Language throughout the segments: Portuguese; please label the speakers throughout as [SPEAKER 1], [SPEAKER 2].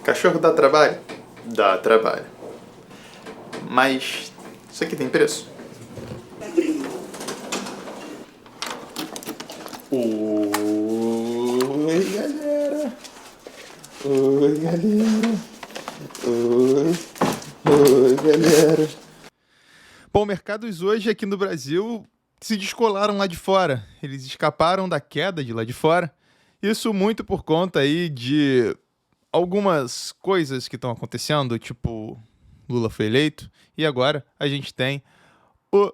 [SPEAKER 1] Cachorro dá trabalho? Dá trabalho. Mas isso aqui tem preço? Oi, galera. Oi, galera. Oi, galera. Bom, mercados hoje aqui no Brasil se descolaram lá de fora. Eles escaparam da queda de lá de fora. Isso muito por conta aí de algumas coisas que estão acontecendo, tipo Lula foi eleito, e agora a gente tem o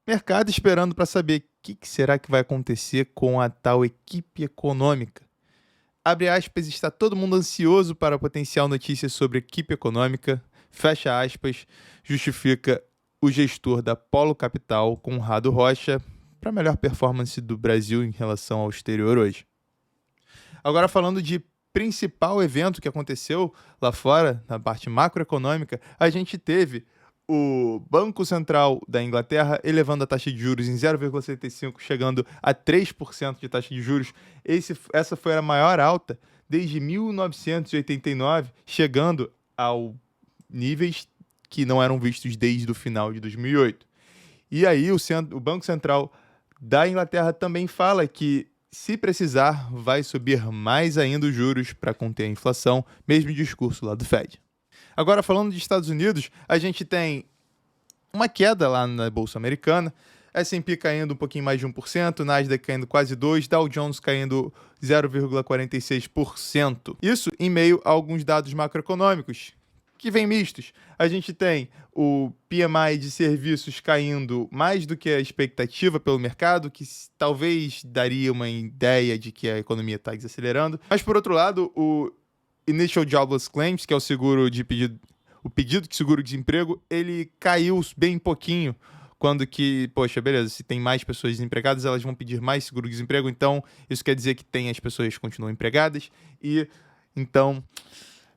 [SPEAKER 1] mercado esperando para saber o que será que vai acontecer com a tal equipe econômica. Abre aspas, está todo mundo ansioso para a potencial notícia sobre equipe econômica, fecha aspas, justifica o gestor da Polo Capital, Conrado Rocha, para a melhor performance do Brasil em relação ao exterior hoje. Agora falando de principal evento que aconteceu lá fora, na parte macroeconômica, a gente teve o Banco Central da Inglaterra elevando a taxa de juros em 0,75, chegando a 3% de taxa de juros. Essa foi a maior alta desde 1989, chegando ao níveis que não eram vistos desde o final de 2008. E aí o Banco Central da Inglaterra também fala que, se precisar, vai subir mais ainda os juros para conter a inflação, mesmo discurso lá do Fed. Agora, falando de Estados Unidos, a gente tem uma queda lá na Bolsa Americana, S&P caindo um pouquinho mais de 1%, Nasdaq caindo quase 2%, Dow Jones caindo 0,46%. Isso em meio a alguns dados macroeconômicos que vêm mistos. A gente tem o PMI de serviços caindo mais do que a expectativa pelo mercado, que talvez daria uma ideia de que a economia está desacelerando. Mas, por outro lado, o Initial Jobless Claims, que é o pedido de seguro-desemprego, ele caiu bem pouquinho, quando que, poxa, beleza, se tem mais pessoas desempregadas, elas vão pedir mais seguro-desemprego, então isso quer dizer que as pessoas continuam empregadas e, então,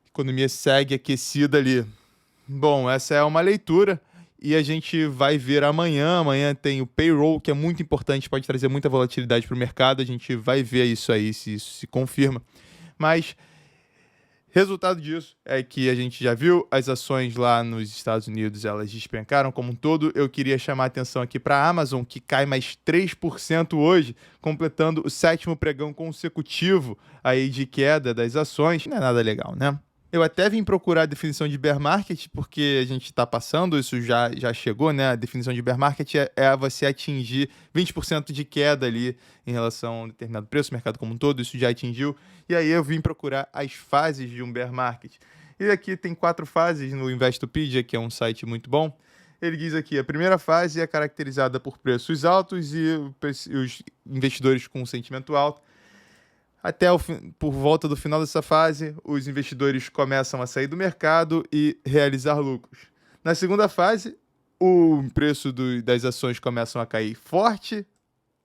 [SPEAKER 1] a economia segue aquecida ali. Bom, essa é uma leitura e a gente vai ver amanhã. Amanhã tem o payroll, que é muito importante, pode trazer muita volatilidade para o mercado. A gente vai ver isso aí, se isso se confirma. Mas resultado disso é que a gente já viu as ações lá nos Estados Unidos, elas despencaram como um todo. Eu queria chamar a atenção aqui para a Amazon, que cai mais 3% hoje, completando o 7º pregão consecutivo aí de queda das ações. Não é nada legal, né? Eu até vim procurar a definição de bear market, porque a gente está passando, isso já chegou, né? A definição de bear market é você atingir 20% de queda ali em relação a um determinado preço, o mercado como um todo, isso já atingiu. E aí eu vim procurar as fases de um bear market. E aqui tem 4 fases no Investopedia, que é um site muito bom. Ele diz aqui, a primeira fase é caracterizada por preços altos e os investidores com um sentimento alto. Por volta do final dessa fase, os investidores começam a sair do mercado e realizar lucros. Na segunda fase, o preço das ações começam a cair forte,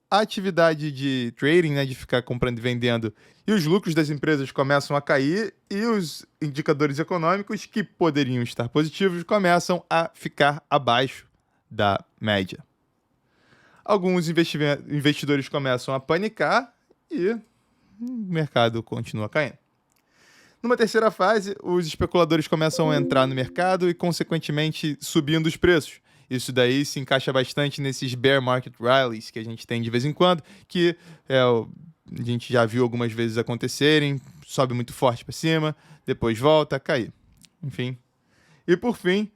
[SPEAKER 1] a atividade de trading, né, de ficar comprando e vendendo, e os lucros das empresas começam a cair e os indicadores econômicos, que poderiam estar positivos, começam a ficar abaixo da média. Alguns investidores começam a panicar e o mercado continua caindo. Numa terceira fase, os especuladores começam a entrar no mercado e, consequentemente, subindo os preços. Isso daí se encaixa bastante nesses bear market rallies que a gente tem de vez em quando, que a gente já viu algumas vezes acontecerem, sobe muito forte para cima, depois volta a cair. Enfim. E, por fim,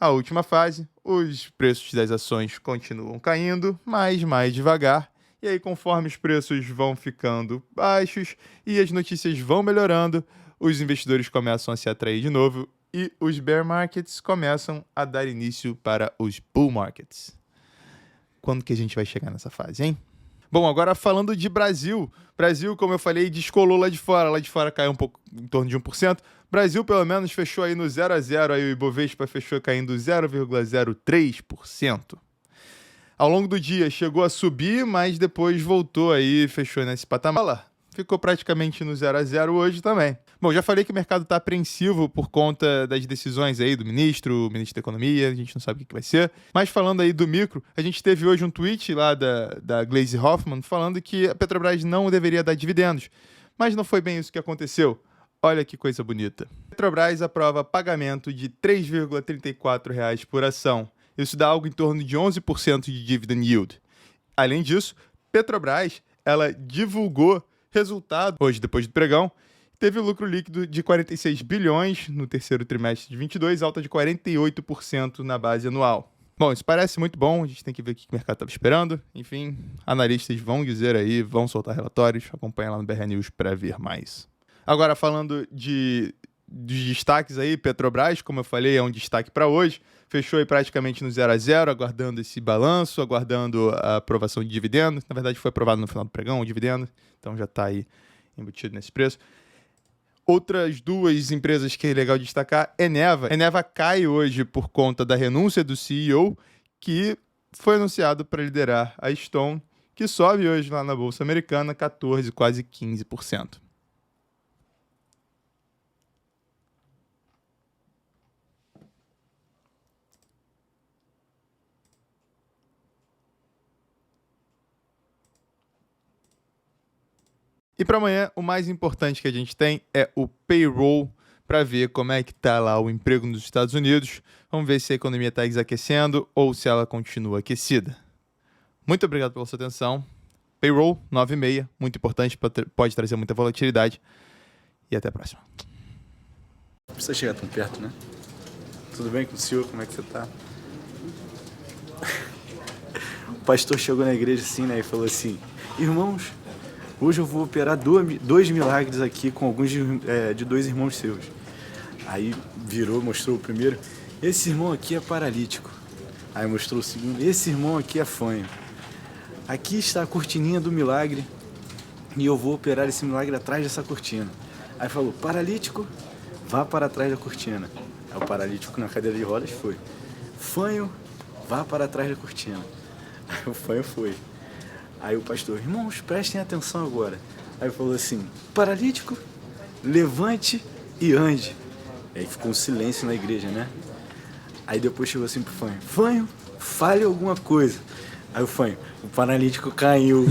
[SPEAKER 1] a última fase, os preços das ações continuam caindo, mas mais devagar. E aí, conforme os preços vão ficando baixos e as notícias vão melhorando, os investidores começam a se atrair de novo e os bear markets começam a dar início para os bull markets. Quando que a gente vai chegar nessa fase, hein? Bom, agora falando de Brasil. Brasil, como eu falei, descolou lá de fora. Lá de fora caiu um pouco, em torno de 1%. Brasil, pelo menos, fechou aí no 0 a 0. Aí o Ibovespa fechou caindo 0,03%. Ao longo do dia chegou a subir, mas depois voltou aí, fechou nesse patamar. Ficou praticamente no 0 a 0 hoje também. Bom, já falei que o mercado está apreensivo por conta das decisões aí do ministro da Economia, a gente não sabe o que vai ser. Mas falando aí do micro, a gente teve hoje um tweet lá da Gleisi Hoffmann falando que a Petrobras não deveria dar dividendos. Mas não foi bem isso que aconteceu. Olha que coisa bonita. Petrobras aprova pagamento de R$ 3,34 por ação. Isso dá algo em torno de 11% de dividend yield. Além disso, Petrobras ela divulgou resultado hoje, depois do pregão, teve lucro líquido de 46 bilhões no terceiro trimestre de 22, alta de 48% na base anual. Bom, isso parece muito bom, a gente tem que ver o que o mercado estava esperando. Enfim, analistas vão dizer aí, vão soltar relatórios, acompanha lá no BR News para ver mais. Agora, falando de destaques aí, Petrobras, como eu falei, é um destaque para hoje. Fechou aí praticamente no 0 a 0, aguardando esse balanço, aguardando a aprovação de dividendos. Na verdade, foi aprovado no final do pregão o dividendo, então já está aí embutido nesse preço. Outras duas empresas que é legal destacar, Eneva. Eneva cai hoje por conta da renúncia do CEO, que foi anunciado para liderar a Stone, que sobe hoje lá na Bolsa Americana 14%, quase 15%. E para amanhã, o mais importante que a gente tem é o payroll, para ver como é que está lá o emprego nos Estados Unidos. Vamos ver se a economia está desaquecendo ou se ela continua aquecida. Muito obrigado pela sua atenção. Payroll 9,6, muito importante, pode trazer muita volatilidade. E até a próxima.
[SPEAKER 2] Não precisa chegar tão perto, né? Tudo bem com o senhor? Como é que você tá? O pastor chegou na igreja assim, né? E falou assim: irmãos, hoje eu vou operar dois milagres aqui com alguns de dois irmãos seus. Aí virou, mostrou o primeiro. Esse irmão aqui é paralítico. Aí mostrou o segundo. Esse irmão aqui é fanho. Aqui está a cortininha do milagre e eu vou operar esse milagre atrás dessa cortina. Aí falou: paralítico, vá para trás da cortina. Aí o paralítico na cadeira de rodas foi. Fanho, vá para trás da cortina. Aí o fanho foi. Aí o pastor: irmãos, prestem atenção agora. Aí falou assim: paralítico, levante e ande. Aí ficou um silêncio na igreja, né? Aí depois chegou assim pro fanho: fanho, fale alguma coisa. Aí o fanho: o paralítico caiu.